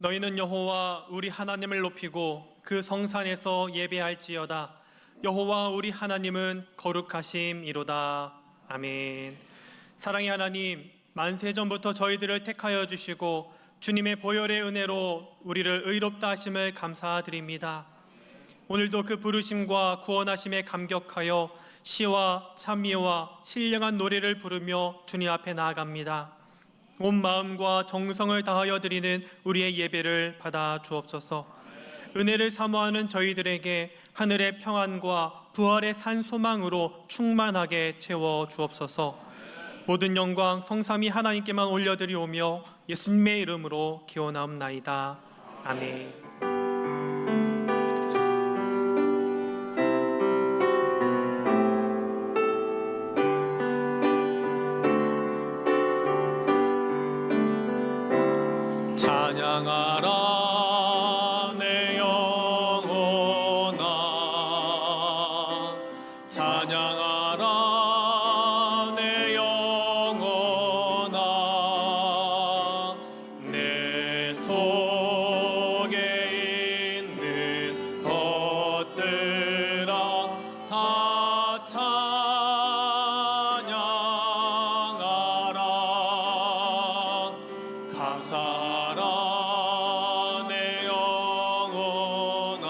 너희는 여호와 우리 하나님을 높이고 그 성산에서 예배할지어다. 여호와 우리 하나님은 거룩하심이로다. 아멘. 사랑의 하나님, 만세전부터 저희들을 택하여 주시고 주님의 보혈의 은혜로 우리를 의롭다 하심을 감사드립니다. 오늘도 그 부르심과 구원하심에 감격하여 시와 찬미와 신령한 노래를 부르며 주님 앞에 나아갑니다. 온 마음과 정성을 다하여 드리는 우리의 예배를 받아 주옵소서. 은혜를 사모하는 저희들에게 하늘의 평안과 부활의 산소망으로 충만하게 채워 주옵소서. 모든 영광 성삼위 하나님께만 올려드리오며 예수님의 이름으로 기원하옵나이다. 아멘. 찬양하라 내 영혼아, 찬양하라 내 영혼아, 내 속에 있는 것들아 다 찬양하라. 감사하라 내 영혼아,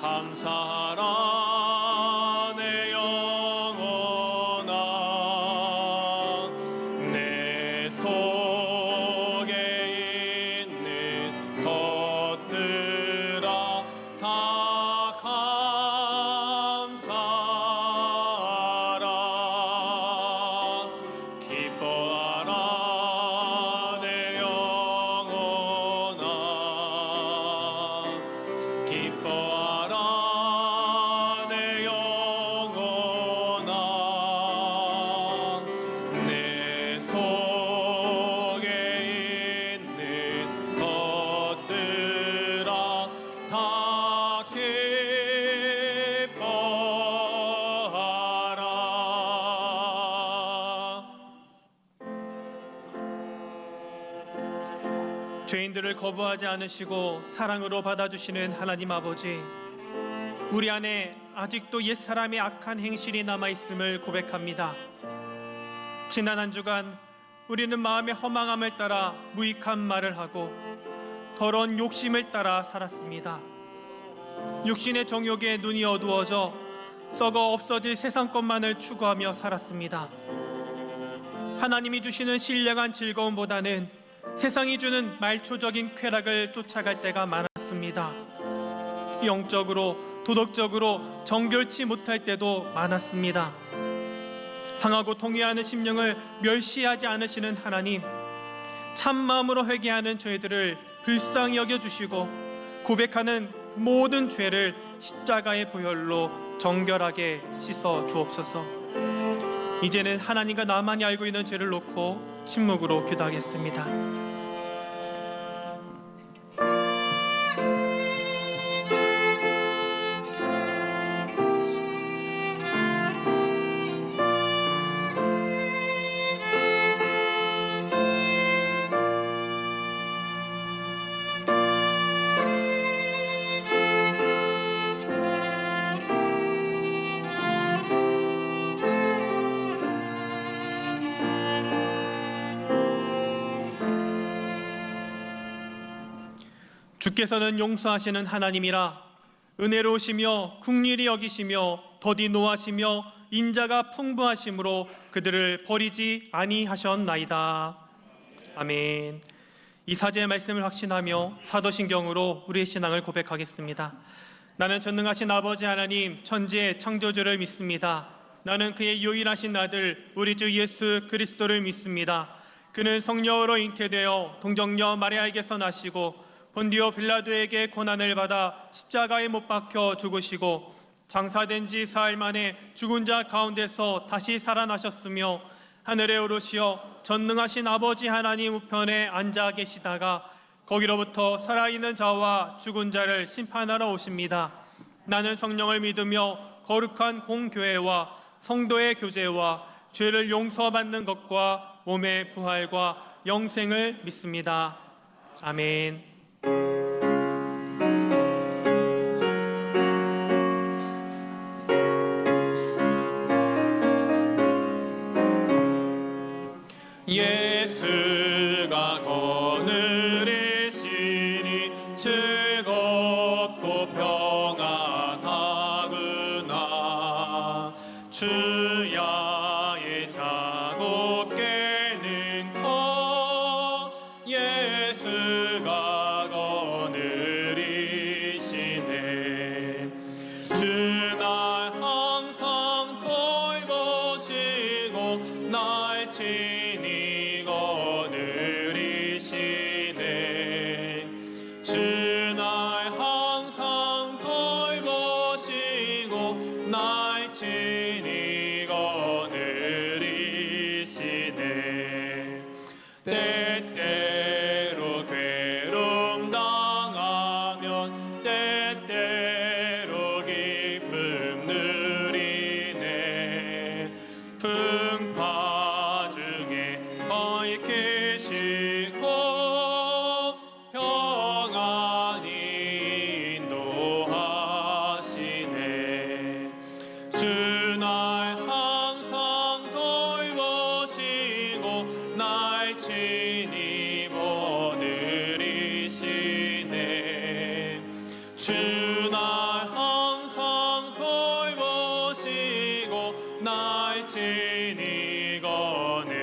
감사하라 내 영혼아, 내 속에 있는 것들아 다 감사하라. 기뻐하라 내 영혼아, 기뻐하라 내 영혼아, 내 속에 있는 것들아 다 기뻐하라. 죄인들을 거부하지 않으시고 사랑으로 받아주시는 하나님 아버지, 우리 안에 아직도 옛사람의 악한 행실이 남아있음을 고백합니다. 지난 한 주간 우리는 마음의 허망함을 따라 무익한 말을 하고 더러운 욕심을 따라 살았습니다. 육신의 정욕에 눈이 어두워져 썩어 없어질 세상 것만을 추구하며 살았습니다. 하나님이 주시는 신령한 즐거움보다는 세상이 주는 말초적인 쾌락을 쫓아갈 때가 많았습니다. 영적으로, 도덕적으로 정결치 못할 때도 많았습니다. 상하고 통회하는 심령을 멸시하지 않으시는 하나님, 참마음으로 회개하는 저희들을 불쌍히 여겨주시고 고백하는 모든 죄를 십자가의 보혈로 정결하게 씻어 주옵소서. 이제는 하나님과 나만이 알고 있는 죄를 놓고 침묵으로 기도하겠습니다. 주께서는 용서하시는 하나님이라 은혜로우시며 긍휼히 여기시며 더디 노하시며 인자가 풍부하심으로 그들을 버리지 아니하셨나이다. 아멘. 이 사제의 말씀을 확신하며 사도신경으로 우리의 신앙을 고백하겠습니다. 나는 전능하신 아버지 하나님 천지의 창조주를 믿습니다. 나는 그의 유일하신 아들 우리 주 예수 그리스도를 믿습니다. 그는 성령으로 잉태되어 동정녀 마리아에게서 나시고 본디오 빌라도에게 고난을 받아 십자가에 못 박혀 죽으시고 장사된 지 사흘 만에 죽은 자 가운데서 다시 살아나셨으며 하늘에 오르시어 전능하신 아버지 하나님 우편에 앉아 계시다가 거기로부터 살아있는 자와 죽은 자를 심판하러 오십니다. 나는 성령을 믿으며 거룩한 공교회와 성도의 교제와 죄를 용서받는 것과 몸의 부활과 영생을 믿습니다. 아멘. 예수가 거느리시니 즐겁고 평안하구나. 주야의 자고 깨는 것 예수가 거느리시네. 주날 항상 돌보시고 날 친히 거느리시네. 주날 항상 돌보시고 날 친히 거느리시네. 때때로 괴로움 당하면 때때로 기쁨 누리네. 풍파 중에 밝히시고 평안히 인도하시네. 주날 항상 돌보시고 날 친히 거느리시네. 주날 항상 돌보시고 날 친히 거느리시네.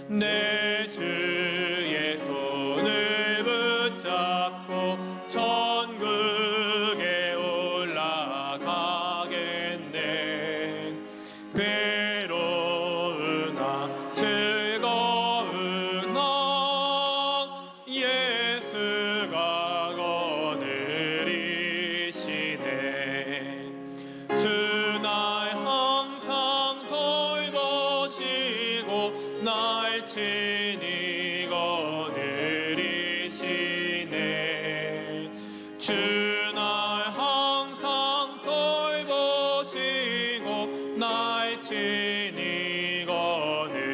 내 주의 손을 붙잡고 천국에 올라가겠네. 괴로우나 즐거우나 예수가 거느리시네. 주날 항상 돌보시고 날 친히 거느리시네. 주날 항상 돌보시고 날 친히 거느리시네.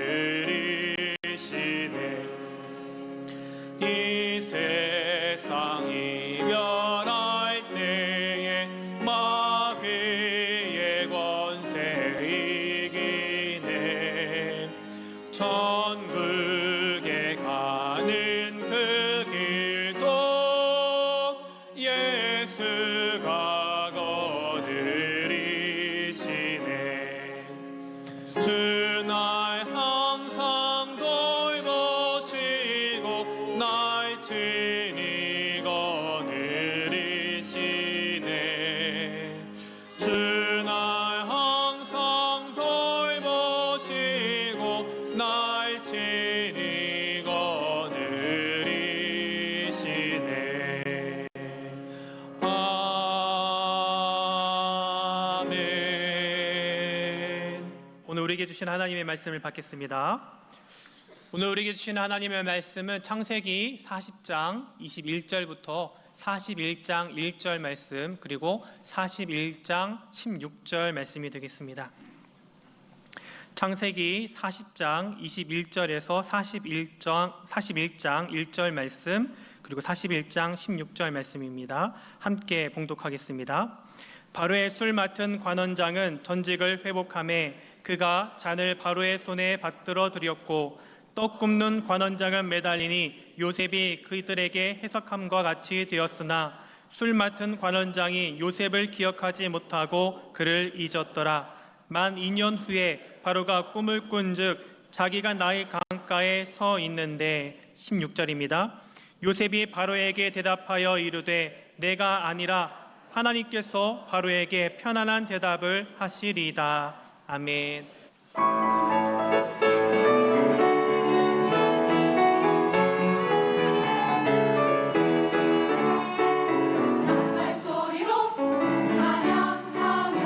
이 세상 이별할 때에 마귀의 권세 이기네. 천국에 가는 그 길도 예수가 거느리시네. 주날 항상 돌보시고 날 친히 거느리시네. 주날 항상 돌보시고 날 친히 거느리시네. 아멘. 오늘 우리에게 주신 하나님의 말씀을 받겠습니다. 오늘 우리에게 주신 하나님의 말씀은 창세기 40장 21절부터 41장 1절 말씀, 그리고 41장 16절 말씀이 되겠습니다. 창세기 40장 21절에서 41장 1절 말씀, 그리고 41장 16절 말씀입니다. 함께 봉독하겠습니다. 바로의 술 맡은 관원장은 전직을 회복하매 그가 잔을 바로의 손에 받들어 드렸고, 떡 굽는 관원장은 매달리니 요셉이 그들에게 해석함과 같이 되었으나 술 맡은 관원장이 요셉을 기억하지 못하고 그를 잊었더라. 만 2년 후에 바로가 꿈을 꾼즉 자기가 나일 강가에 서 있는데, 16절입니다. 요셉이 바로에게 대답하여 이르되 내가 아니라 하나님께서 바로에게 편안한 대답을 하시리이다. 아멘. 찬양하며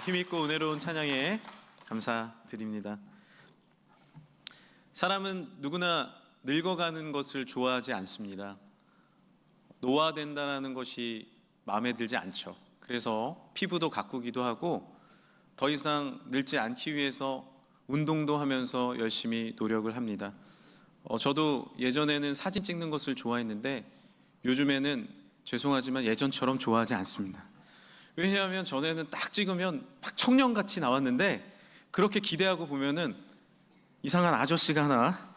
힘있고 은혜로운 찬양에 감사드립니다. 사람은 누구나 늙어가는 것을 좋아하지 않습니다. 노화된다는 것이 마음에 들지 않죠. 그래서 피부도 가꾸기도 하고 더 이상 늙지 않기 위해서 운동도 하면서 열심히 노력을 합니다. 저도 예전에는 사진 찍는 것을 좋아했는데 요즘에는 죄송하지만 예전처럼 좋아하지 않습니다. 왜냐하면 전에는 딱 찍으면 막 청년같이 나왔는데 그렇게 기대하고 보면은 이상한 아저씨가 하나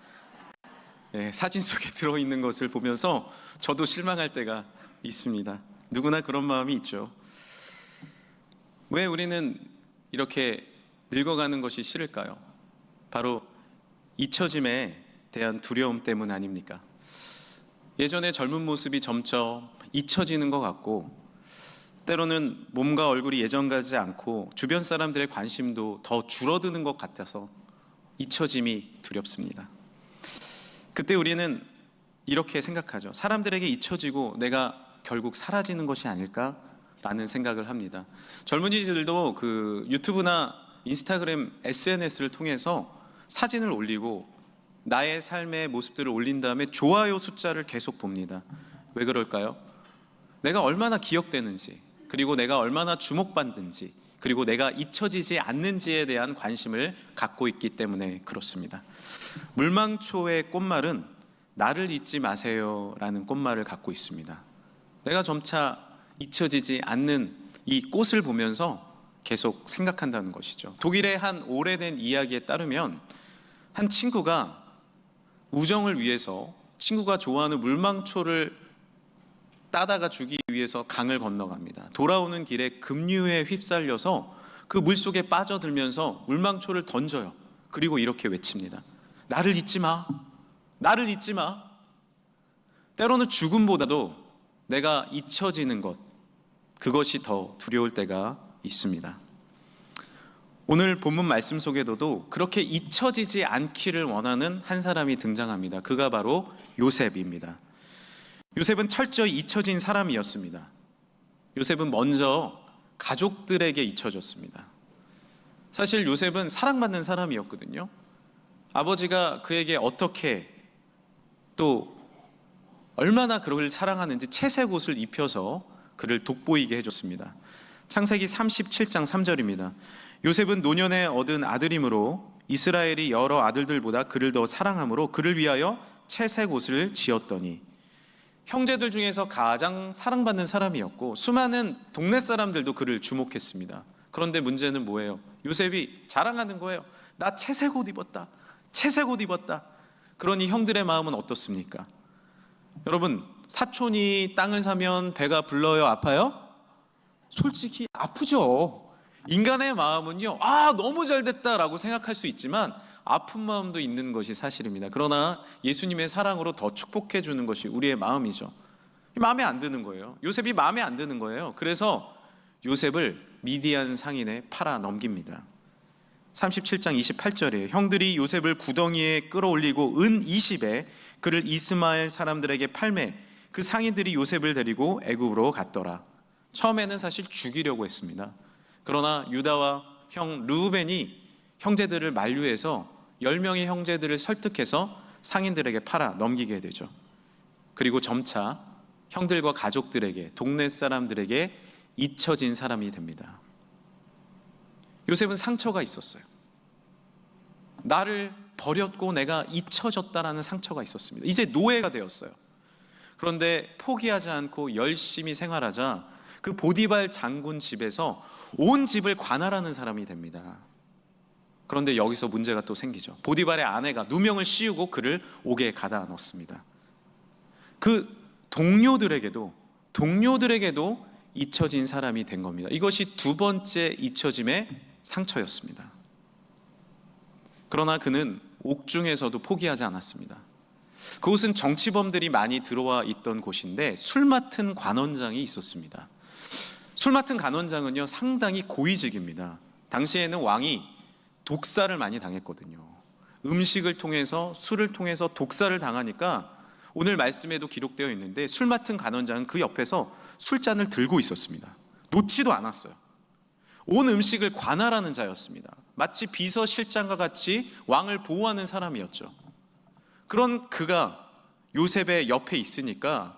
사진 속에 들어있는 것을 보면서 저도 실망할 때가 있습니다. 누구나 그런 마음이 있죠. 왜 우리는 이렇게 늙어가는 것이 싫을까요? 바로 잊혀짐에 대한 두려움 때문 아닙니까? 예전의 젊은 모습이 점점 잊혀지는 것 같고 때로는 몸과 얼굴이 예전 같지 않고 주변 사람들의 관심도 더 줄어드는 것 같아서 잊혀짐이 두렵습니다. 그때 우리는 이렇게 생각하죠. 사람들에게 잊혀지고 내가 결국 사라지는 것이 아닐까라는 생각을 합니다. 젊은이들도 그 유튜브나 인스타그램 SNS를 통해서 사진을 올리고 나의 삶의 모습들을 올린 다음에 좋아요 숫자를 계속 봅니다. 왜 그럴까요? 내가 얼마나 기억되는지, 그리고 내가 얼마나 주목받는지, 그리고 내가 잊혀지지 않는지에 대한 관심을 갖고 있기 때문에 그렇습니다. 물망초의 꽃말은 나를 잊지 마세요 라는 꽃말을 갖고 있습니다. 내가 점차 잊혀지지 않는 이 꽃을 보면서 계속 생각한다는 것이죠. 독일의 한 오래된 이야기에 따르면 한 친구가 우정을 위해서 친구가 좋아하는 물망초를 따다가 주기 위해서 강을 건너갑니다. 돌아오는 길에 급류에 휩쓸려서 그 물속에 빠져들면서 물망초를 던져요. 그리고 이렇게 외칩니다. 나를 잊지 마. 나를 잊지 마. 때로는 죽음보다도 내가 잊혀지는 것, 그것이 더 두려울 때가 있습니다. 오늘 본문 말씀 속에도 그렇게 잊혀지지 않기를 원하는 한 사람이 등장합니다. 그가 바로 요셉입니다. 요셉은 철저히 잊혀진 사람이었습니다. 요셉은 먼저 가족들에게 잊혀졌습니다. 사실 요셉은 사랑받는 사람이었거든요. 아버지가 그에게 어떻게 또 얼마나 그를 사랑하는지 채색 옷을 입혀서 그를 돋보이게 해줬습니다. 창세기 37장 3절입니다. 요셉은 노년에 얻은 아들이므로 이스라엘이 여러 아들들보다 그를 더 사랑하므로 그를 위하여 채색 옷을 지었더니, 형제들 중에서 가장 사랑받는 사람이었고 수많은 동네 사람들도 그를 주목했습니다. 그런데 문제는 뭐예요? 요셉이 자랑하는 거예요. 나 채색 옷 입었다. 채색 옷 입었다. 그러니 형들의 마음은 어떻습니까? 여러분, 사촌이 땅을 사면 배가 불러요? 아파요? 솔직히 아프죠. 인간의 마음은요, 너무 잘 됐다라고 생각할 수 있지만 아픈 마음도 있는 것이 사실입니다. 그러나 예수님의 사랑으로 더 축복해 주는 것이 우리의 마음이죠. 마음에 안 드는 거예요. 요셉이 마음에 안 드는 거예요. 그래서 요셉을 미디안 상인에 팔아 넘깁니다. 37장 28절에 형들이 요셉을 구덩이에 끌어올리고 은 20에 그를 이스마엘 사람들에게 팔매 그 상인들이 요셉을 데리고 애굽으로 갔더라. 처음에는 사실 죽이려고 했습니다. 그러나 유다와 형 르우벤이 형제들을 만류해서 10명의 형제들을 설득해서 상인들에게 팔아 넘기게 되죠. 그리고 점차 형들과 가족들에게, 동네 사람들에게 잊혀진 사람이 됩니다. 요셉은 상처가 있었어요. 나를 버렸고 내가 잊혀졌다라는 상처가 있었습니다. 이제 노예가 되었어요. 그런데 포기하지 않고 열심히 생활하자 그 보디발 장군 집에서 온 집을 관할하는 사람이 됩니다. 그런데 여기서 문제가 또 생기죠. 보디발의 아내가 누명을 씌우고 그를 옥에 가다 넣습니다. 그 동료들에게도 잊혀진 사람이 된 겁니다. 이것이 두 번째 잊혀짐의 상처였습니다. 그러나 그는 옥중에서도 포기하지 않았습니다. 그곳은 정치범들이 많이 들어와 있던 곳인데 술 맡은 관원장이 있었습니다. 술 맡은 관원장은요, 상당히 고위직입니다. 당시에는 왕이 독사를 많이 당했거든요. 음식을 통해서, 술을 통해서 독사를 당하니까 오늘 말씀에도 기록되어 있는데 술 맡은 관원장은 그 옆에서 술잔을 들고 있었습니다. 놓지도 않았어요. 온 음식을 관할하는 자였습니다. 마치 비서실장과 같이 왕을 보호하는 사람이었죠. 그런 그가 요셉의 옆에 있으니까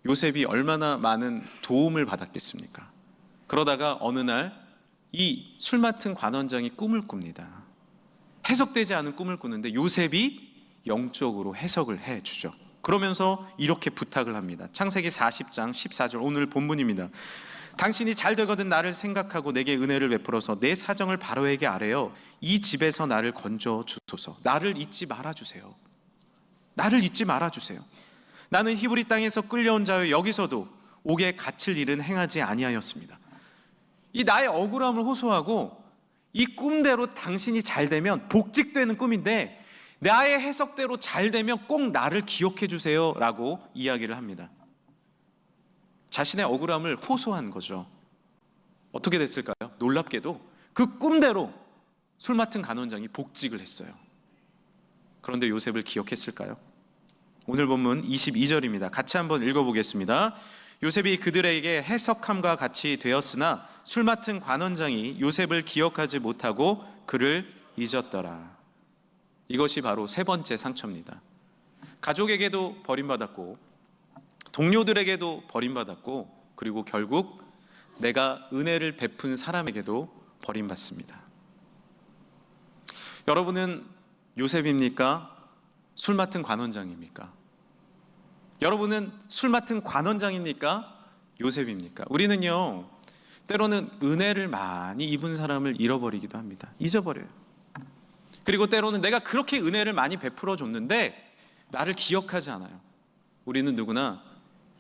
요셉이 얼마나 많은 도움을 받았겠습니까? 그러다가 어느 날 이 술 맡은 관원장이 꿈을 꿉니다. 해석되지 않은 꿈을 꾸는데 요셉이 영적으로 해석을 해주죠. 그러면서 이렇게 부탁을 합니다. 창세기 40장 14절, 오늘 본문입니다. 당신이 잘 되거든 나를 생각하고 내게 은혜를 베풀어서 내 사정을 바로에게 아뢰어 이 집에서 나를 건져 주소서. 나를 잊지 말아주세요. 나를 잊지 말아주세요. 나는 히브리 땅에서 끌려온 자여 여기서도 옥에 갇힐 일은 행하지 아니하였습니다. 이 나의 억울함을 호소하고 이 꿈대로 당신이 잘 되면 복직되는 꿈인데 나의 해석대로 잘 되면 꼭 나를 기억해 주세요 라고 이야기를 합니다. 자신의 억울함을 호소한 거죠. 어떻게 됐을까요? 놀랍게도 그 꿈대로 술 맡은 간원장이 복직을 했어요. 그런데 요셉을 기억했을까요? 오늘 본문 22절입니다. 같이 한번 읽어보겠습니다. 요셉이 그들에게 해석함과 같이 되었으나 술 맡은 관원장이 요셉을 기억하지 못하고 그를 잊었더라. 이것이 바로 세 번째 상처입니다. 가족에게도 버림받았고 동료들에게도 버림받았고 그리고 결국 내가 은혜를 베푼 사람에게도 버림받습니다. 여러분은 요셉입니까? 술 맡은 관원장입니까? 여러분은 술 맡은 관원장입니까? 요셉입니까? 우리는요, 때로는 은혜를 많이 입은 사람을 잃어버리기도 합니다. 잊어버려요. 그리고 때로는 내가 그렇게 은혜를 많이 베풀어 줬는데 나를 기억하지 않아요. 우리는 누구나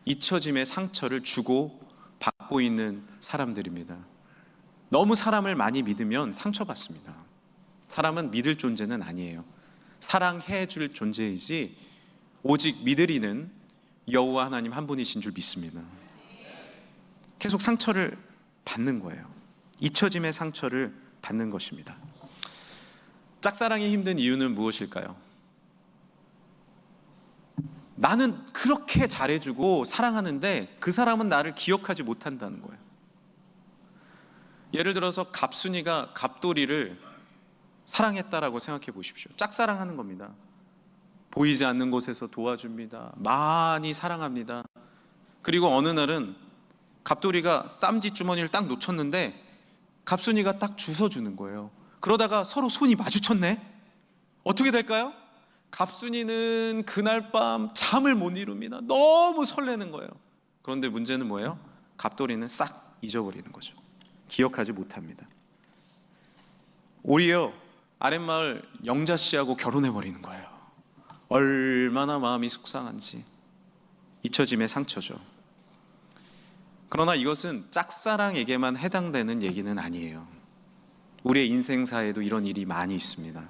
잊혀짐의 상처를 주고 받고 있는 사람들입니다. 너무 사람을 많이 믿으면 상처받습니다. 사람은 믿을 존재는 아니에요. 사랑해 줄 존재이지 오직 믿으리는 여호와 하나님 한 분이신 줄 믿습니다. 계속 상처를 받는 거예요. 잊혀짐의 상처를 받는 것입니다. 짝사랑이 힘든 이유는 무엇일까요? 나는 그렇게 잘해주고 사랑하는데 그 사람은 나를 기억하지 못한다는 거예요. 예를 들어서 갑순이가 갑돌이를 사랑했다라고 생각해 보십시오. 짝사랑하는 겁니다. 보이지 않는 곳에서 도와줍니다. 많이 사랑합니다. 그리고 어느 날은 갑돌이가 쌈지 주머니를 딱 놓쳤는데 갑순이가 딱 주워주는 거예요. 그러다가 서로 손이 마주쳤네. 어떻게 될까요? 갑순이는 그날 밤 잠을 못 이룹니다. 너무 설레는 거예요. 그런데 문제는 뭐예요? 갑돌이는 싹 잊어버리는 거죠. 기억하지 못합니다. 오히려 아랫마을 영자 씨하고 결혼해버리는 거예요. 얼마나 마음이 속상한지. 잊혀짐의 상처죠. 그러나 이것은 짝사랑에게만 해당되는 얘기는 아니에요. 우리의 인생사에도 이런 일이 많이 있습니다.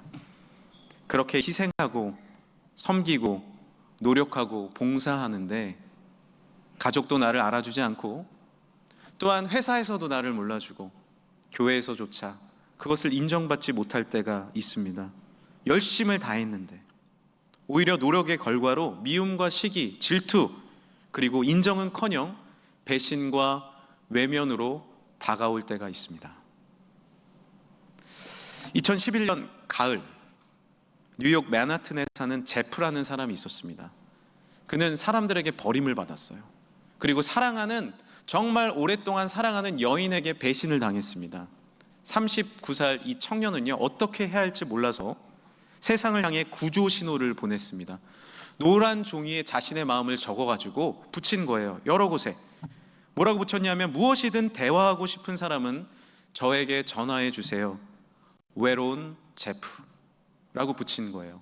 그렇게 희생하고 섬기고 노력하고 봉사하는데 가족도 나를 알아주지 않고 또한 회사에서도 나를 몰라주고 교회에서조차 그것을 인정받지 못할 때가 있습니다. 열심을 다했는데 오히려 노력의 결과로 미움과 시기, 질투 그리고 인정은커녕 배신과 외면으로 다가올 때가 있습니다. 2011년 가을 뉴욕 맨하튼에 사는 제프라는 사람이 있었습니다. 그는 사람들에게 버림을 받았어요. 그리고 정말 오랫동안 사랑하는 여인에게 배신을 당했습니다. 39살 이 청년은요, 어떻게 해야 할지 몰라서 세상을 향해 구조 신호를 보냈습니다. 노란 종이에 자신의 마음을 적어가지고 붙인 거예요. 여러 곳에. 뭐라고 붙였냐면 무엇이든 대화하고 싶은 사람은 저에게 전화해 주세요. 외로운 제프라고 붙인 거예요.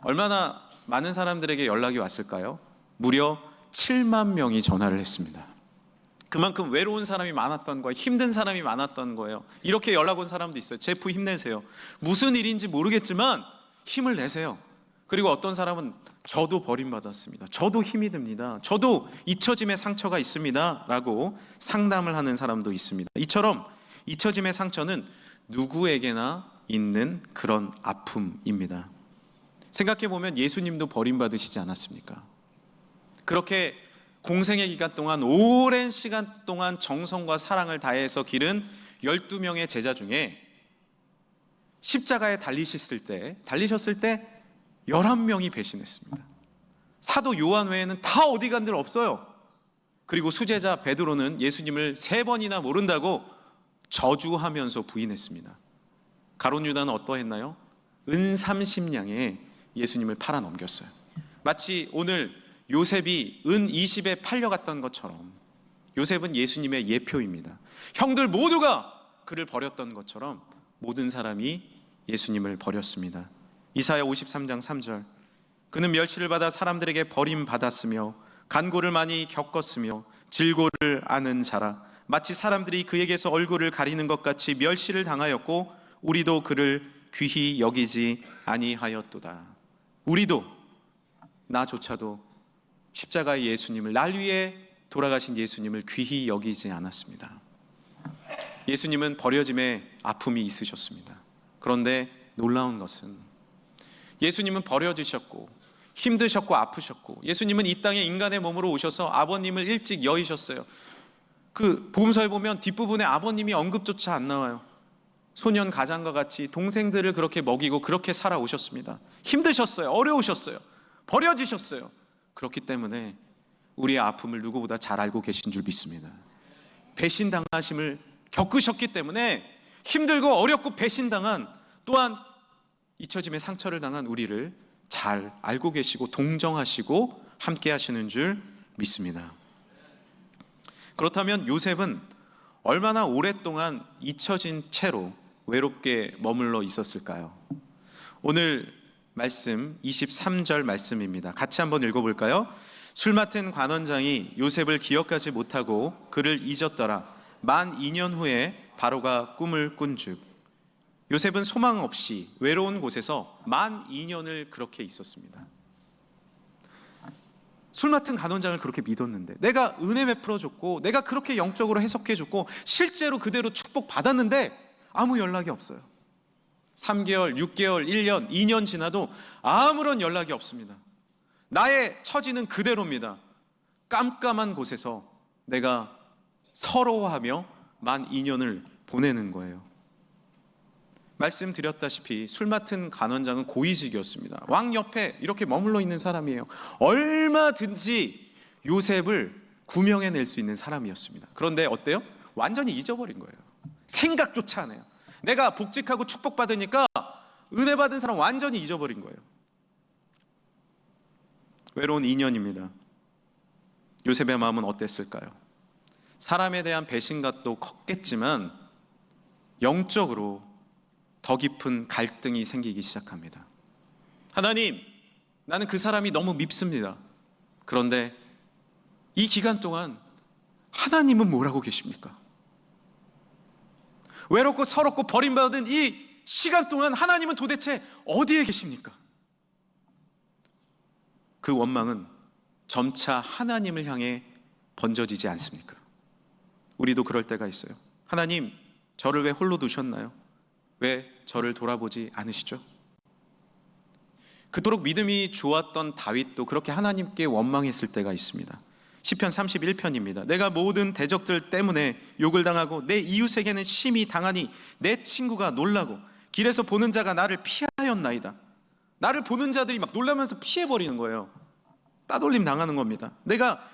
얼마나 많은 사람들에게 연락이 왔을까요? 무려 7만 명이 전화를 했습니다. 그만큼 외로운 사람이 많았던 거예요. 힘든 사람이 많았던 거예요. 이렇게 연락 온 사람도 있어요. 제프 힘내세요. 무슨 일인지 모르겠지만 힘을 내세요. 그리고 어떤 사람은 저도 버림받았습니다. 저도 힘이 듭니다. 저도 잊혀짐의 상처가 있습니다. 라고 상담을 하는 사람도 있습니다. 이처럼 잊혀짐의 상처는 누구에게나 있는 그런 아픔입니다. 생각해보면 예수님도 버림받으시지 않았습니까? 그렇게 공생의 기간 동안 오랜 시간 동안 정성과 사랑을 다해서 기른 12명의 제자 중에 십자가에 달리셨을 때 11명이 배신했습니다. 사도 요한 외에는 다 어디 간들 없어요. 그리고 수제자 베드로는 예수님을 3번이나 모른다고 저주하면서 부인했습니다. 가룟 유다는 어떠했나요? 은 30냥에 예수님을 팔아 넘겼어요. 마치 오늘 요셉이 은 20에 팔려갔던 것처럼 요셉은 예수님의 예표입니다. 형들 모두가 그를 버렸던 것처럼 모든 사람이 예수님을 버렸습니다. 이사야 53장 3절, 그는 멸치를 받아 사람들에게 버림받았으며 간고를 많이 겪었으며 질고를 아는 자라. 마치 사람들이 그에게서 얼굴을 가리는 것 같이 멸시를 당하였고 우리도 그를 귀히 여기지 아니하였도다. 우리도, 나조차도 십자가의 예수님을, 날 위해 돌아가신 예수님을 귀히 여기지 않았습니다. 예수님은 버려짐의 아픔이 있으셨습니다. 그런데 놀라운 것은 예수님은 버려지셨고 힘드셨고 아프셨고, 예수님은 이 땅에 인간의 몸으로 오셔서 아버님을 일찍 여의셨어요. 그 복음서에 보면 뒷부분에 아버님이 언급조차 안 나와요. 소년 가장과 같이 동생들을 그렇게 먹이고 그렇게 살아오셨습니다. 힘드셨어요. 어려우셨어요. 버려지셨어요. 그렇기 때문에 우리의 아픔을 누구보다 잘 알고 계신 줄 믿습니다. 배신당하심을 겪으셨기 때문에 힘들고 어렵고 배신당한, 또한 잊혀짐의 상처를 당한 우리를 잘 알고 계시고 동정하시고 함께 하시는 줄 믿습니다. 그렇다면 요셉은 얼마나 오랫동안 잊혀진 채로 외롭게 머물러 있었을까요? 오늘 말씀 23절 말씀입니다. 같이 한번 읽어볼까요? 술 맡은 관원장이 요셉을 기억하지 못하고 그를 잊었더라. 만 2년 후에 바로가 꿈을 꾼즉. 요셉은 소망 없이 외로운 곳에서 만 2년을 그렇게 있었습니다. 술 맡은 간원장을 그렇게 믿었는데, 내가 은혜 베풀어줬고 내가 그렇게 영적으로 해석해줬고 실제로 그대로 축복받았는데 아무 연락이 없어요. 3개월, 6개월, 1년, 2년 지나도 아무런 연락이 없습니다. 나의 처지는 그대로입니다. 깜깜한 곳에서 내가 서러워하며 만 2년을 보내는 거예요. 말씀드렸다시피 술 맡은 간원장은 고위직이었습니다. 왕 옆에 이렇게 머물러 있는 사람이에요. 얼마든지 요셉을 구명해낼 수 있는 사람이었습니다. 그런데 어때요? 완전히 잊어버린 거예요. 생각조차 안 해요. 내가 복직하고 축복받으니까 은혜 받은 사람 완전히 잊어버린 거예요. 외로운 2년입니다. 요셉의 마음은 어땠을까요? 사람에 대한 배신감도 컸겠지만 영적으로 더 깊은 갈등이 생기기 시작합니다. 하나님, 나는 그 사람이 너무 밉습니다. 그런데 이 기간 동안 하나님은 뭐라고 계십니까? 외롭고 서럽고 버림받은 이 시간 동안 하나님은 도대체 어디에 계십니까? 그 원망은 점차 하나님을 향해 번져지지 않습니까? 우리도 그럴 때가 있어요. 하나님, 저를 왜 홀로 두셨나요? 왜 저를 돌아보지 않으시죠? 그토록 믿음이 좋았던 다윗도 그렇게 하나님께 원망했을 때가 있습니다. 시편 31편입니다. 내가 모든 대적들 때문에 욕을 당하고 내 이웃에게는 심히 당하니 내 친구가 놀라고 길에서 보는 자가 나를 피하였나이다. 나를 보는 자들이 막 놀라면서 피해버리는 거예요. 따돌림 당하는 겁니다. 내가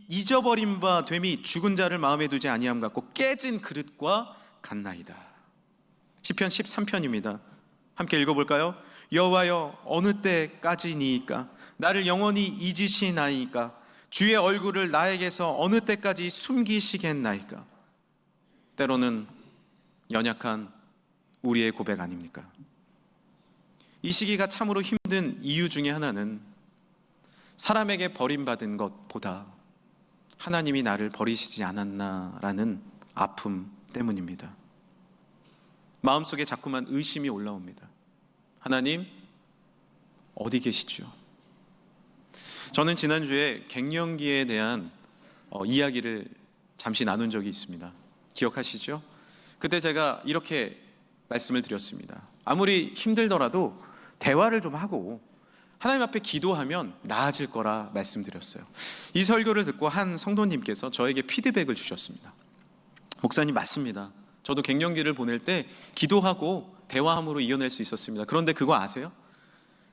잊어버린 바 됨이 죽은 자를 마음에 두지 아니함 같고 깨진 그릇과 같나이다. 시편 13편입니다. 함께 읽어볼까요? 여호와여, 어느 때까지니이까? 나를 영원히 잊으시나이까? 주의 얼굴을 나에게서 어느 때까지 숨기시겠나이까? 때로는 연약한 우리의 고백 아닙니까? 이 시기가 참으로 힘든 이유 중에 하나는 사람에게 버림받은 것보다 하나님이 나를 버리시지 않았나라는 아픔 때문입니다. 마음속에 자꾸만 의심이 올라옵니다. 하나님, 어디 계시죠? 저는 지난주에 갱년기에 대한 이야기를 잠시 나눈 적이 있습니다. 기억하시죠? 그때 제가 이렇게 말씀을 드렸습니다. 아무리 힘들더라도 대화를 좀 하고 하나님 앞에 기도하면 나아질 거라 말씀드렸어요. 이 설교를 듣고 한 성도님께서 저에게 피드백을 주셨습니다. 목사님, 맞습니다. 저도 갱년기를 보낼 때 기도하고 대화함으로 이겨낼 수 있었습니다. 그런데 그거 아세요?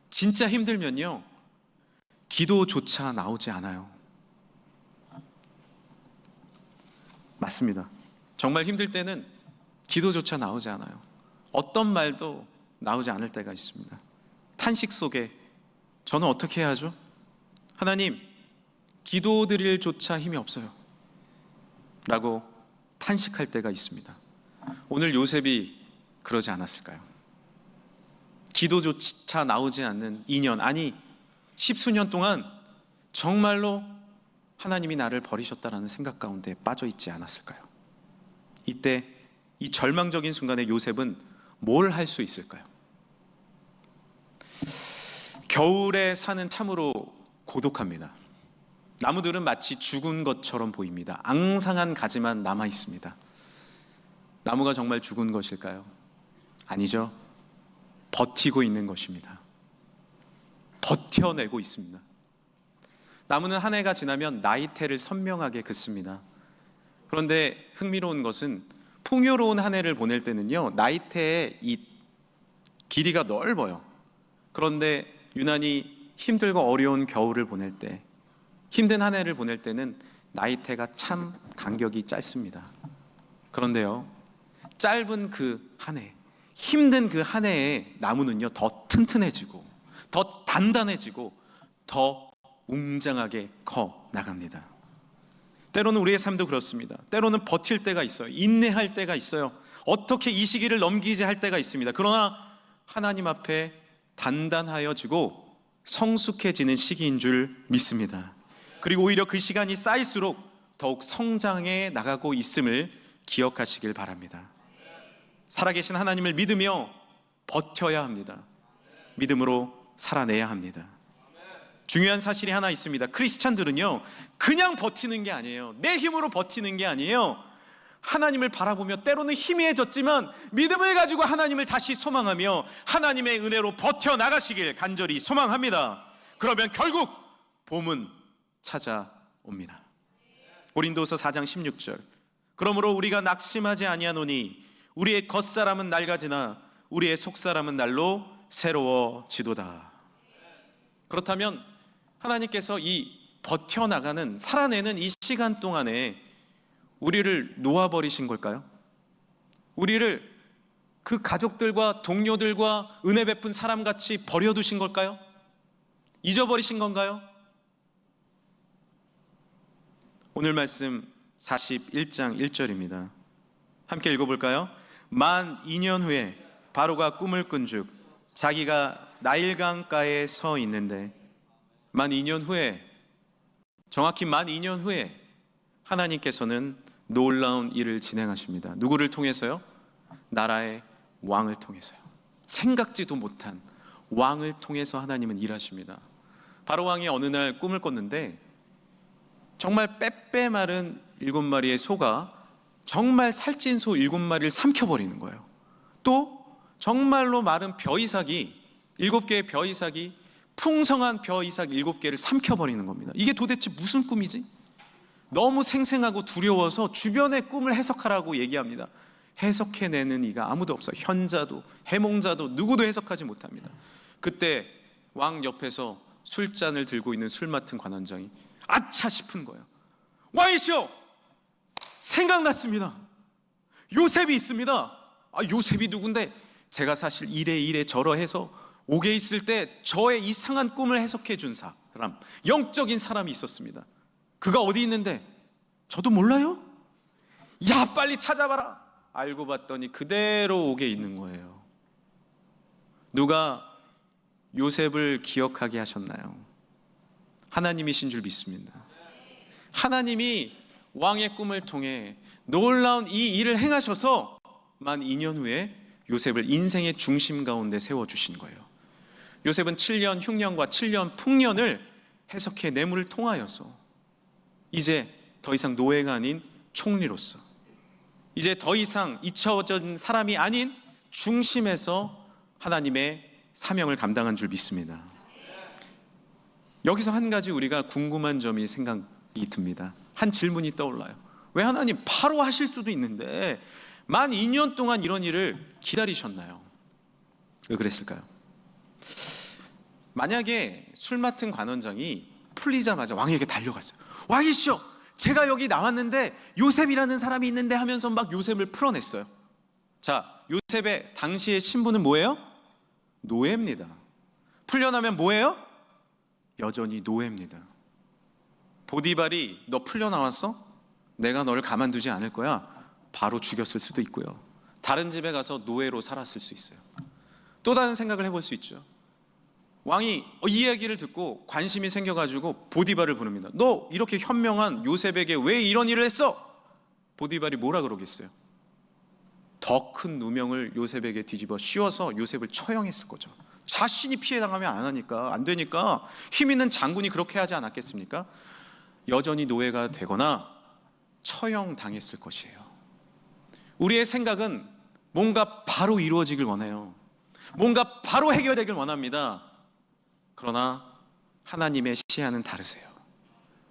진짜 힘들면요, 기도조차 나오지 않아요. 맞습니다. 정말 힘들 때는 기도조차 나오지 않아요. 어떤 말도 나오지 않을 때가 있습니다. 탄식 속에 저는 어떻게 해야 하죠? 하나님, 기도드릴 조차 힘이 없어요 라고 탄식할 때가 있습니다. 오늘 요셉이 그러지 않았을까요? 기도조차 나오지 않는 2년, 아니 10수년 동안 정말로 하나님이 나를 버리셨다라는 생각 가운데 빠져 있지 않았을까요? 이때 이 절망적인 순간에 요셉은 뭘 할 수 있을까요? 겨울에 사는 참으로 고독합니다. 나무들은 마치 죽은 것처럼 보입니다. 앙상한 가지만 남아 있습니다. 나무가 정말 죽은 것일까요? 아니죠. 버티고 있는 것입니다. 버텨내고 있습니다. 나무는 한 해가 지나면 나이테를 선명하게 긋습니다. 그런데 흥미로운 것은 풍요로운 한 해를 보낼 때는요, 나이테의 이 길이가 넓어요. 그런데 유난히 힘들고 어려운 겨울을 보낼 때, 힘든 한 해를 보낼 때는 나이테가 참 간격이 짧습니다. 그런데요, 짧은 그 한 해, 힘든 그 한 해에 나무는요 더 튼튼해지고 더 단단해지고 더 웅장하게 커 나갑니다. 때로는 우리의 삶도 그렇습니다. 때로는 버틸 때가 있어요. 인내할 때가 있어요. 어떻게 이 시기를 넘기지 할 때가 있습니다. 그러나 하나님 앞에 단단하여지고 성숙해지는 시기인 줄 믿습니다. 그리고 오히려 그 시간이 쌓일수록 더욱 성장해 나가고 있음을 기억하시길 바랍니다. 살아계신 하나님을 믿으며 버텨야 합니다. 믿음으로 살아내야 합니다. 중요한 사실이 하나 있습니다. 크리스찬들은요, 그냥 버티는 게 아니에요. 내 힘으로 버티는 게 아니에요. 하나님을 바라보며 때로는 희미해졌지만 믿음을 가지고 하나님을 다시 소망하며 하나님의 은혜로 버텨나가시길 간절히 소망합니다. 그러면 결국 봄은 찾아옵니다. 고린도서 4장 16절, 그러므로 우리가 낙심하지 아니하노니 우리의 겉사람은 낡아지나 우리의 속사람은 날로 새로워지도다. 그렇다면 하나님께서 이 버텨나가는, 살아내는 이 시간 동안에 우리를 놓아버리신 걸까요? 우리를 그 가족들과 동료들과 은혜 베푼 사람같이 버려두신 걸까요? 잊어버리신 건가요? 오늘 말씀 41장 1절입니다. 함께 읽어볼까요? 만 2년 후에 바로가 꿈을 꾼즉 자기가 나일강가에 서 있는데, 만 2년 후에, 정확히 만 2년 후에 하나님께서는 놀라운 일을 진행하십니다. 누구를 통해서요? 나라의 왕을 통해서요. 생각지도 못한 왕을 통해서 하나님은 일하십니다. 바로 왕이 어느 날 꿈을 꿨는데 정말 빼빼 마른 7마리의 소가 정말 살찐 소 7마리를 삼켜버리는 거예요. 또 정말로 마른 벼이삭이, 7개의 벼이삭이, 풍성한 벼이삭 7개를 삼켜버리는 겁니다. 이게 도대체 무슨 꿈이지? 너무 생생하고 두려워서 주변의 꿈을 해석하라고 얘기합니다. 해석해내는 이가 아무도 없어요. 현자도 해몽자도 누구도 해석하지 못합니다. 그때 왕 옆에서 술잔을 들고 있는 술 맡은 관원장이 아차 싶은 거예요. 왕이시여, 생각났습니다. 요셉이 있습니다. 요셉이 누군데? 제가 사실 이래 저러해서 옥에 있을 때 저의 이상한 꿈을 해석해 준 사람, 영적인 사람이 있었습니다. 그가 어디 있는데? 저도 몰라요? 야, 빨리 찾아봐라. 알고 봤더니 그대로 옥에 있는 거예요. 누가 요셉을 기억하게 하셨나요? 하나님이신 줄 믿습니다. 하나님이 왕의 꿈을 통해 놀라운 이 일을 행하셔서 만 2년 후에 요셉을 인생의 중심 가운데 세워주신 거예요. 요셉은 7년 흉년과 7년 풍년을 해석해 내물을 통하여서 이제 더 이상 노예가 아닌 총리로서, 이제 더 이상 잊혀진 사람이 아닌 중심에서 하나님의 사명을 감당한 줄 믿습니다. 여기서 한 가지 우리가 궁금한 점이 생각이 듭니다. 한 질문이 떠올라요. 왜 하나님 바로 하실 수도 있는데 만 2년 동안 이런 일을 기다리셨나요? 왜 그랬을까요? 만약에 술 맡은 관원장이 풀리자마자 왕에게 달려갔어요. 왕이시여, 제가 여기 나왔는데 요셉이라는 사람이 있는데 하면서 막 요셉을 풀어냈어요. 자, 요셉의 당시의 신분은 뭐예요? 노예입니다. 풀려나면 뭐예요? 여전히 노예입니다. 보디발이 너 풀려나왔어? 내가 너를 가만두지 않을 거야. 바로 죽였을 수도 있고요. 다른 집에 가서 노예로 살았을 수 있어요. 또 다른 생각을 해볼 수 있죠. 왕이 이 이야기를 듣고 관심이 생겨가지고 보디발을 부릅니다. 너 이렇게 현명한 요셉에게 왜 이런 일을 했어? 보디발이 뭐라 그러겠어요? 더 큰 누명을 요셉에게 뒤집어 씌워서 요셉을 처형했을 거죠. 자신이 피해 당하면 안 하니까, 안 되니까 힘 있는 장군이 그렇게 하지 않았겠습니까? 여전히 노예가 되거나 처형당했을 것이에요. 우리의 생각은 뭔가 바로 이루어지길 원해요. 뭔가 바로 해결되길 원합니다. 그러나 하나님의 시야는 다르세요.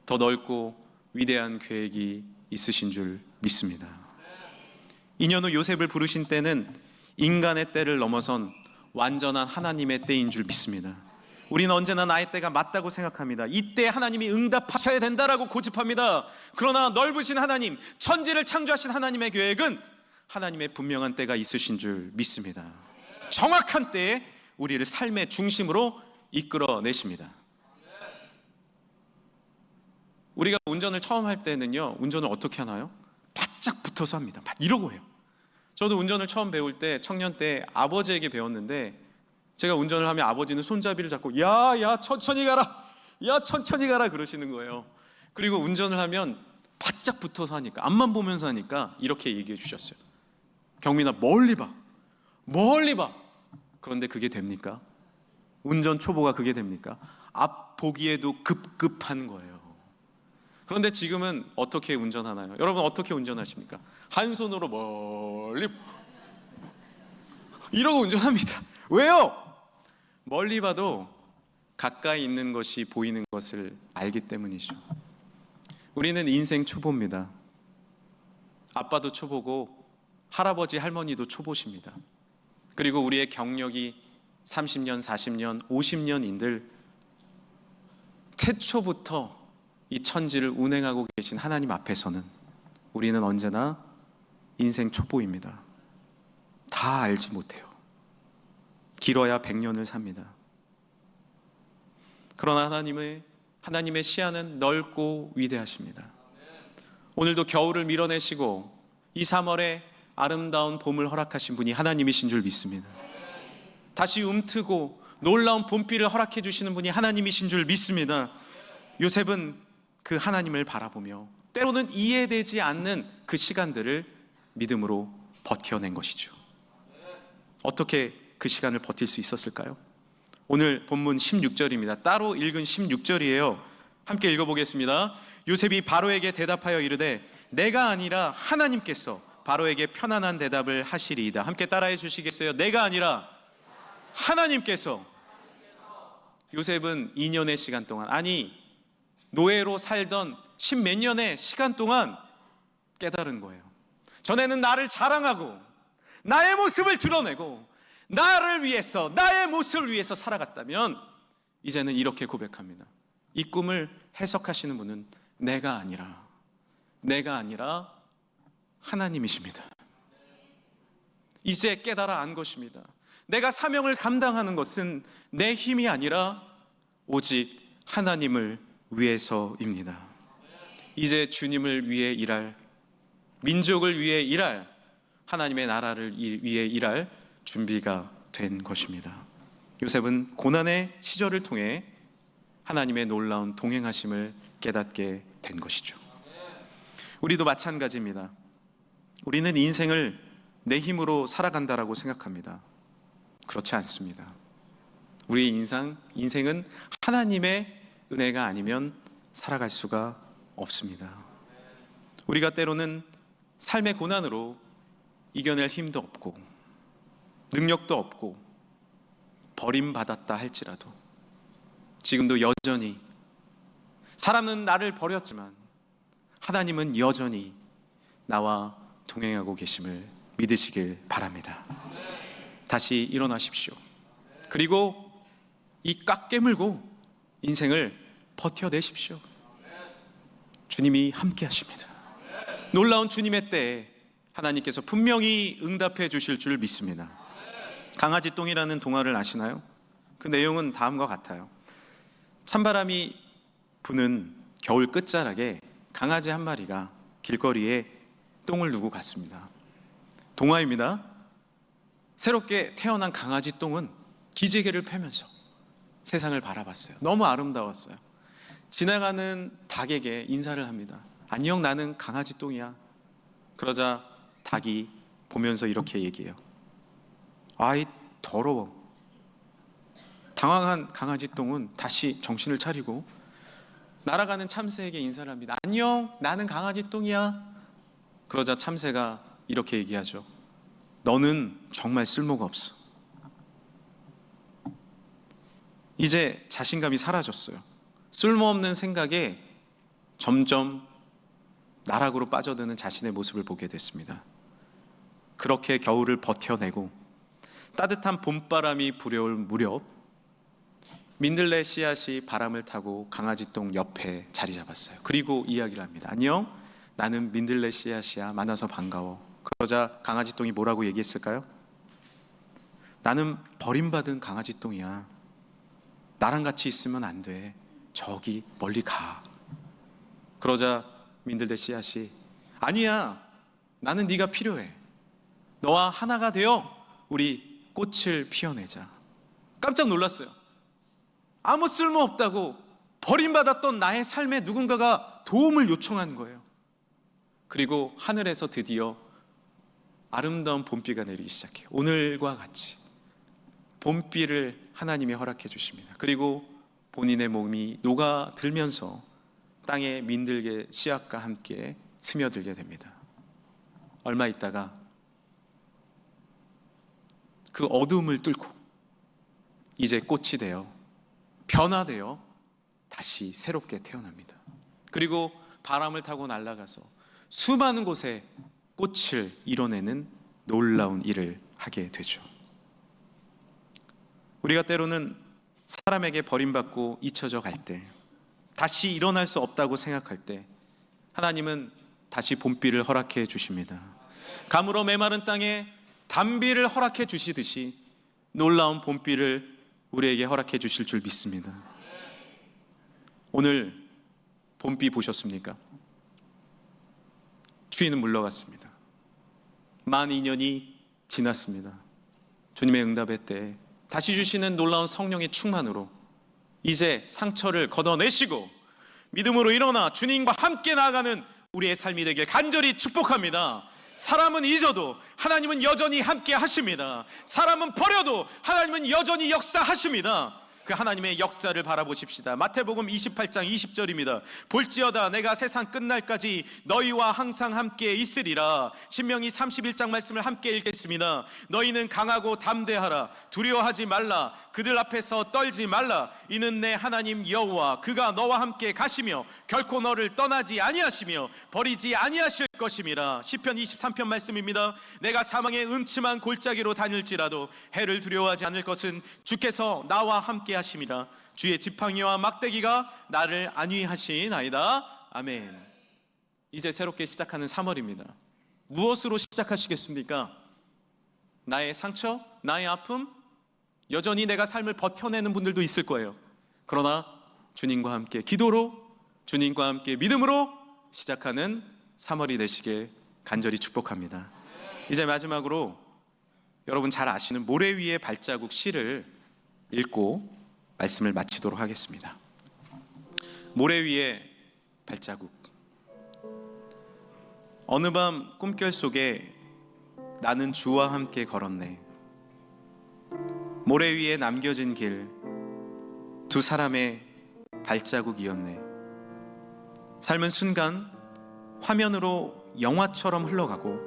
더 넓고 위대한 계획이 있으신 줄 믿습니다. 2년 후 요셉을 부르신 때는 인간의 때를 넘어선 완전한 하나님의 때인 줄 믿습니다. 우리는 언제나 나의 때가 맞다고 생각합니다. 이때 하나님이 응답하셔야 된다라고 고집합니다. 그러나 넓으신 하나님, 천지를 창조하신 하나님의 계획은 하나님의 분명한 때가 있으신 줄 믿습니다. 정확한 때에 우리를 삶의 중심으로 이끌어내십니다. 우리가 운전을 처음 할 때는요, 운전을 어떻게 하나요? 바짝 붙어서 합니다. 막 이러고 해요. 저도 운전을 처음 배울 때, 청년 때 아버지에게 배웠는데, 제가 운전을 하면 아버지는 손잡이를 잡고 야 천천히 가라, 야 천천히 가라 그러시는 거예요. 그리고 운전을 하면 바짝 붙어서 하니까, 앞만 보면서 하니까 이렇게 얘기해 주셨어요. 경민아, 멀리 봐, 멀리 봐. 그런데 그게 됩니까? 운전 초보가 그게 됩니까? 앞 보기에도 급급한 거예요. 그런데 지금은 어떻게 운전하나요? 여러분 어떻게 운전하십니까? 한 손으로 멀리 이러고 운전합니다. 왜요? 멀리 봐도 가까이 있는 것이 보이는 것을 알기 때문이죠. 우리는 인생 초보입니다. 아빠도 초보고 할아버지 할머니도 초보십니다. 그리고 우리의 경력이 30년, 40년, 50년인들 태초부터 이 천지를 운행하고 계신 하나님 앞에서는 우리는 언제나 인생 초보입니다. 다 알지 못해요. 길어야 100년을 삽니다. 그러나 하나님의 시야는 넓고 위대하십니다. 오늘도 겨울을 밀어내시고 이 3월에 아름다운 봄을 허락하신 분이 하나님이신 줄 믿습니다. 다시 움트고 놀라운 봄비를 허락해 주시는 분이 하나님이신 줄 믿습니다. 요셉은 그 하나님을 바라보며 때로는 이해되지 않는 그 시간들을 믿음으로 버텨낸 것이죠. 어떻게 그 시간을 버틸 수 있었을까요? 오늘 본문 16절입니다. 따로 읽은 16절이에요. 함께 읽어보겠습니다. 요셉이 바로에게 대답하여 이르되 내가 아니라 하나님께서 바로에게 편안한 대답을 하시리이다. 함께 따라해 주시겠어요? 내가 아니라 하나님께서. 요셉은 2년의 시간 동안, 아니 노예로 살던 10몇 년의 시간 동안 깨달은 거예요. 전에는 나를 자랑하고 나의 모습을 드러내고 나를 위해서, 나의 모습을 위해서 살아갔다면 이제는 이렇게 고백합니다. 이 꿈을 해석하시는 분은 내가 아니라 하나님이십니다. 이제 깨달아 안 것입니다. 내가 사명을 감당하는 것은 내 힘이 아니라 오직 하나님을 위해서입니다. 이제 주님을 위해 일할, 민족을 위해 일할, 하나님의 나라를 위해 일할 준비가 된 것입니다. 요셉은 고난의 시절을 통해 하나님의 놀라운 동행하심을 깨닫게 된 것이죠. 우리도 마찬가지입니다. 우리는 인생을 내 힘으로 살아간다라고 생각합니다. 그렇지 않습니다. 우리의 인생은 하나님의 은혜가 아니면 살아갈 수가 없습니다. 우리가 때로는 삶의 고난으로 이겨낼 힘도 없고 능력도 없고 버림받았다 할지라도 지금도 여전히 사람은 나를 버렸지만 하나님은 여전히 나와 동행하고 계심을 믿으시길 바랍니다. 다시 일어나십시오. 그리고 이 꽉 깨물고 인생을 버텨내십시오. 주님이 함께 하십니다. 놀라운 주님의 때에 하나님께서 분명히 응답해 주실 줄 믿습니다. 강아지 똥이라는 동화를 아시나요? 그 내용은 다음과 같아요. 찬바람이 부는 겨울 끝자락에 강아지 한 마리가 길거리에 똥을 누고 갔습니다. 동화입니다. 새롭게 태어난 강아지 똥은 기지개를 펴면서 세상을 바라봤어요. 너무 아름다웠어요. 지나가는 닭에게 인사를 합니다. 안녕, 나는 강아지 똥이야. 그러자 닭이 보면서 이렇게 얘기해요. 아이, 더러워. 당황한 강아지 똥은 다시 정신을 차리고 날아가는 참새에게 인사를 합니다. 안녕, 나는 강아지 똥이야. 그러자 참새가 이렇게 얘기하죠. 너는 정말 쓸모가 없어. 이제 자신감이 사라졌어요. 쓸모없는 생각에 점점 나락으로 빠져드는 자신의 모습을 보게 됐습니다. 그렇게 겨울을 버텨내고 따뜻한 봄바람이 불어올 무렵 민들레 씨앗이 바람을 타고 강아지 똥 옆에 자리 잡았어요. 그리고 이야기를 합니다. 안녕, 나는 민들레 씨앗이야. 만나서 반가워. 그러자 강아지 똥이 뭐라고 얘기했을까요? 나는 버림받은 강아지 똥이야. 나랑 같이 있으면 안 돼. 저기 멀리 가. 그러자 민들레 씨앗이 아니야, 나는 네가 필요해. 너와 하나가 되어 우리 꽃을 피워내자. 깜짝 놀랐어요. 아무 쓸모 없다고 버림받았던 나의 삶에 누군가가 도움을 요청한 거예요. 그리고 하늘에서 드디어 아름다운 봄비가 내리기 시작해요. 오늘과 같이 봄비를 하나님이 허락해 주십니다. 그리고 본인의 몸이 녹아들면서 땅에 민들개 씨앗과 함께 스며들게 됩니다. 얼마 있다가 그 어두움을 뚫고 이제 꽃이 되어 변화되어 다시 새롭게 태어납니다. 그리고 바람을 타고 날아가서 수많은 곳에 꽃을 이뤄내는 놀라운 일을 하게 되죠. 우리가 때로는 사람에게 버림받고 잊혀져 갈 때, 다시 일어날 수 없다고 생각할 때 하나님은 다시 봄비를 허락해 주십니다. 가물어 메마른 땅에 단비를 허락해 주시듯이 놀라운 봄비를 우리에게 허락해 주실 줄 믿습니다. 오늘 봄비 보셨습니까? 추위는 물러갔습니다. 만 2년이 지났습니다. 주님의 응답의 때 다시 주시는 놀라운 성령의 충만으로 이제 상처를 걷어내시고 믿음으로 일어나 주님과 함께 나아가는 우리의 삶이 되길 간절히 축복합니다. 사람은 잊어도 하나님은 여전히 함께 하십니다. 사람은 버려도 하나님은 여전히 역사하십니다. 그 하나님의 역사를 바라보십시다. 마태복음 28장 20절입니다. 볼지어다 내가 세상 끝날까지 너희와 항상 함께 있으리라. 신명기 31장 말씀을 함께 읽겠습니다. 너희는 강하고 담대하라. 두려워하지 말라. 그들 앞에서 떨지 말라. 이는 내 하나님 여호와 그가 너와 함께 가시며 결코 너를 떠나지 아니하시며 버리지 아니하실 것임이라. 시편 23편 말씀입니다. 내가 사망의 음침한 골짜기로 다닐지라도 해를 두려워하지 않을 것은 주께서 나와 함께 하심이라. 주의 지팡이와 막대기가 나를 안위하시나이다. 아멘. 이제 새롭게 시작하는 3월입니다. 무엇으로 시작하시겠습니까? 나의 상처, 나의 아픔, 여전히 내가 삶을 버텨내는 분들도 있을 거예요. 그러나 주님과 함께 기도로, 주님과 함께 믿음으로 시작하는 3월이 되시길 간절히 축복합니다. 이제 마지막으로 여러분 잘 아시는 모래 위의 발자국 시를 읽고 말씀을 마치도록 하겠습니다. 모래 위의 발자국. 어느 밤 꿈결 속에 나는 주와 함께 걸었네. 모래 위에 남겨진 길, 두 사람의 발자국이었네. 삶은 순간 화면으로 영화처럼 흘러가고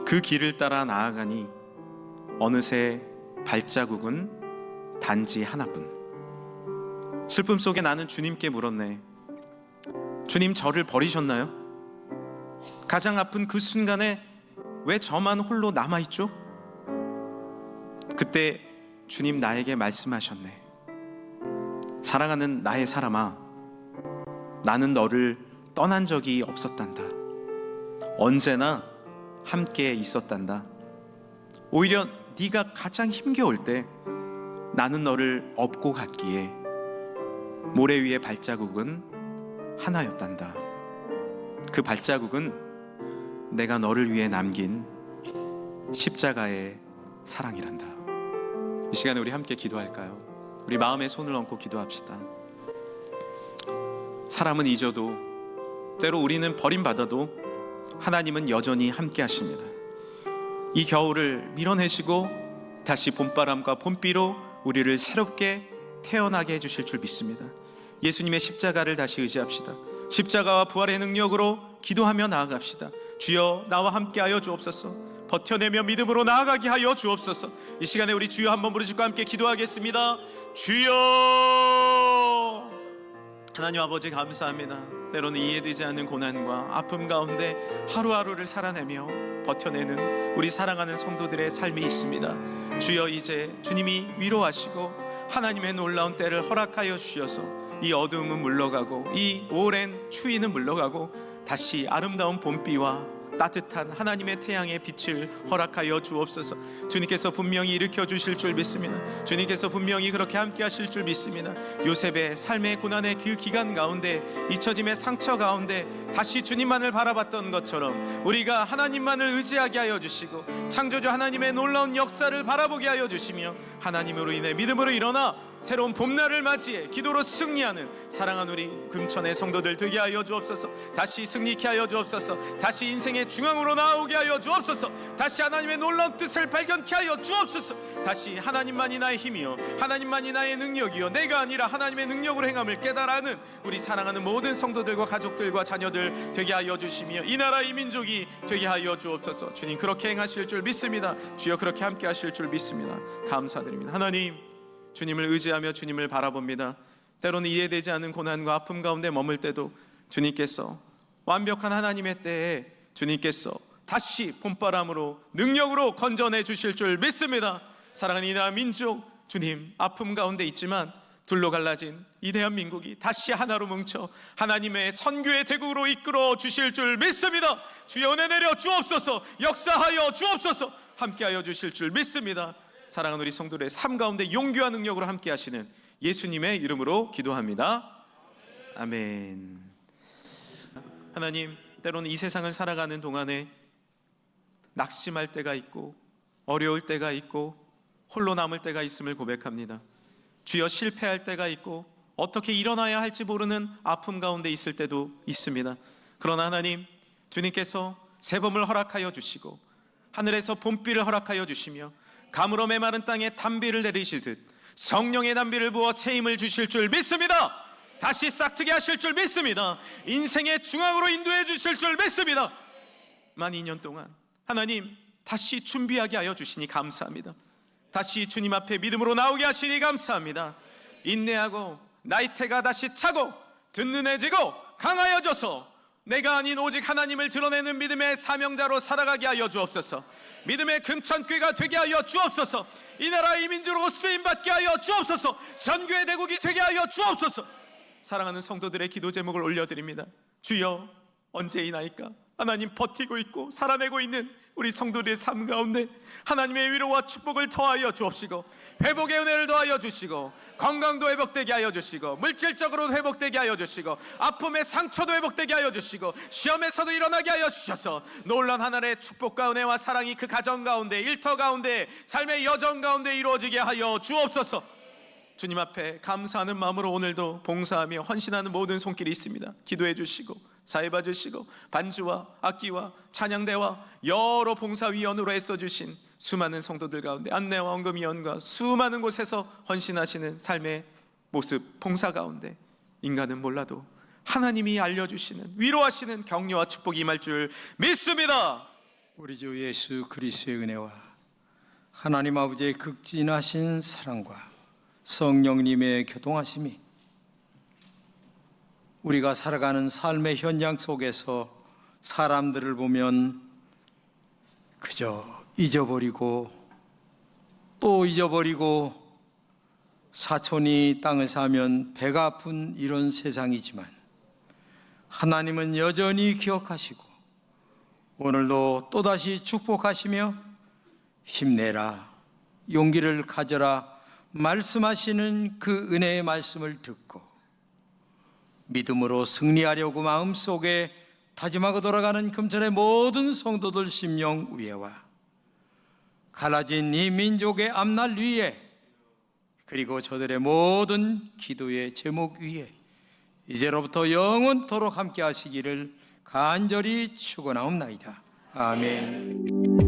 그 길을 따라 나아가니 어느새 발자국은 단지 하나뿐. 슬픔 속에 나는 주님께 물었네. 주님, 저를 버리셨나요? 가장 아픈 그 순간에 왜 저만 홀로 남아있죠? 그때 주님 나에게 말씀하셨네. 사랑하는 나의 사람아, 나는 너를 떠난 적이 없었단다. 언제나 함께 있었단다. 오히려 네가 가장 힘겨울 때 나는 너를 업고 갔기에 모래 위의 발자국은 하나였단다. 그 발자국은 내가 너를 위해 남긴 십자가의 사랑이란다. 이 시간에 우리 함께 기도할까요? 우리 마음에 손을 얹고 기도합시다. 사람은 잊어도, 때로 우리는 버림받아도 하나님은 여전히 함께 하십니다. 이 겨울을 밀어내시고 다시 봄바람과 봄비로 우리를 새롭게 태어나게 해주실 줄 믿습니다. 예수님의 십자가를 다시 의지합시다. 십자가와 부활의 능력으로 기도하며 나아갑시다. 주여, 나와 함께하여 주옵소서. 버텨내며 믿음으로 나아가게 하여 주옵소서. 이 시간에 우리 주여 한번 부르시고 함께 기도하겠습니다. 주여. 하나님 아버지, 감사합니다. 때로는 이해되지 않는 고난과 아픔 가운데 하루하루를 살아내며 버텨내는 우리 사랑하는 성도들의 삶이 있습니다. 주여, 이제 주님이 위로하시고 하나님의 놀라운 때를 허락하여 주셔서 이 어두움은 물러가고 이 오랜 추위는 물러가고 다시 아름다운 봄비와 따뜻한 하나님의 태양의 빛을 허락하여 주옵소서. 주님께서 분명히 일으켜 주실 줄 믿습니다. 주님께서 분명히 그렇게 함께 하실 줄 믿습니다. 요셉의 삶의 고난의 그 기간 가운데, 잊혀짐의 상처 가운데 다시 주님만을 바라봤던 것처럼 우리가 하나님만을 의지하게 하여 주시고 창조주 하나님의 놀라운 역사를 바라보게 하여 주시며 하나님으로 인해 믿음으로 일어나 새로운 봄날을 맞이해 기도로 승리하는 사랑하는 우리 금천의 성도들 되게 하여 주옵소서. 다시 승리케 하여 주옵소서. 다시 인생의 중앙으로 나오게 하여 주옵소서. 다시 하나님의 놀라운 뜻을 발견케 하여 주옵소서. 다시 하나님만이 나의 힘이요 하나님만이 나의 능력이요 내가 아니라 하나님의 능력으로 행함을 깨달아는 우리 사랑하는 모든 성도들과 가족들과 자녀들 되게 하여 주시며 이 나라 이 민족이 되게 하여 주옵소서. 주님 그렇게 행하실 줄 믿습니다. 주여 그렇게 함께 하실 줄 믿습니다. 감사드립니다. 하나님, 주님을 의지하며 주님을 바라봅니다. 때로는 이해되지 않는 고난과 아픔 가운데 머물 때도 주님께서 완벽한 하나님의 때에 주님께서 다시 봄바람으로 능력으로 건져내 주실 줄 믿습니다. 사랑하는 이 나라 민족, 주님 아픔 가운데 있지만 둘로 갈라진 이 대한민국이 다시 하나로 뭉쳐 하나님의 선교의 대국으로 이끌어 주실 줄 믿습니다. 주여 은혜 내려 주옵소서. 역사하여 주옵소서. 함께하여 주실 줄 믿습니다. 사랑하는 우리 성도들의 삶 가운데 용기와 능력으로 함께 하시는 예수님의 이름으로 기도합니다. 아멘. 하나님, 때로는 이 세상을 살아가는 동안에 낙심할 때가 있고 어려울 때가 있고 홀로 남을 때가 있음을 고백합니다. 주여, 실패할 때가 있고 어떻게 일어나야 할지 모르는 아픔 가운데 있을 때도 있습니다. 그러나 하나님, 주님께서 새봄을 허락하여 주시고 하늘에서 봄비를 허락하여 주시며 가물어 메마른 땅에 단비를 내리실 듯 성령의 단비를 부어 새 힘을 주실 줄 믿습니다. 다시 싹트게 하실 줄 믿습니다. 인생의 중앙으로 인도해 주실 줄 믿습니다. 만 2년 동안 하나님 다시 준비하게 하여 주시니 감사합니다. 다시 주님 앞에 믿음으로 나오게 하시니 감사합니다. 인내하고 나이테가 다시 차고 든든해지고 강하여져서 내가 아닌 오직 하나님을 드러내는 믿음의 사명자로 살아가게 하여 주옵소서. 믿음의 금천교회가 되게 하여 주옵소서. 이 나라 이 민족으로 쓰임받게 하여 주옵소서. 선교의 대국이 되게 하여 주옵소서. 사랑하는 성도들의 기도 제목을 올려드립니다. 주여, 언제이나이까 하나님 버티고 있고 살아내고 있는 우리 성도들의 삶 가운데 하나님의 위로와 축복을 더하여 주옵시고 회복의 은혜를 더하여 주시고 건강도 회복되게 하여 주시고 물질적으로 회복되게 하여 주시고 아픔의 상처도 회복되게 하여 주시고 시험에서도 일어나게 하여 주셔서 놀라운 하나님의 축복과 은혜와 사랑이 그 가정 가운데 일터 가운데 삶의 여정 가운데 이루어지게 하여 주옵소서. 주님 앞에 감사하는 마음으로 오늘도 봉사하며 헌신하는 모든 손길이 있습니다. 기도해 주시고 사회봐 주시고 반주와 악기와 찬양대와 여러 봉사위원으로 애써주신 수많은 성도들 가운데 안내와 헌금위원과 수많은 곳에서 헌신하시는 삶의 모습 봉사 가운데 인간은 몰라도 하나님이 알려주시는 위로하시는 격려와 축복이 임할 줄 믿습니다. 우리 주 예수 그리스도의 은혜와 하나님 아버지의 극진하신 사랑과 성령님의 교통하심이 우리가 살아가는 삶의 현장 속에서 사람들을 보면 그저 잊어버리고 또 잊어버리고 사촌이 땅을 사면 배가 아픈 이런 세상이지만 하나님은 여전히 기억하시고 오늘도 또다시 축복하시며 힘내라, 용기를 가져라 말씀하시는 그 은혜의 말씀을 듣고 믿음으로 승리하려고 마음속에 다짐하고 돌아가는 금천의 모든 성도들 심령 위에와 갈라진 이 민족의 앞날 위에 그리고 저들의 모든 기도의 제목 위에 이제로부터 영원토록 함께 하시기를 간절히 축원하옵나이다. 아멘.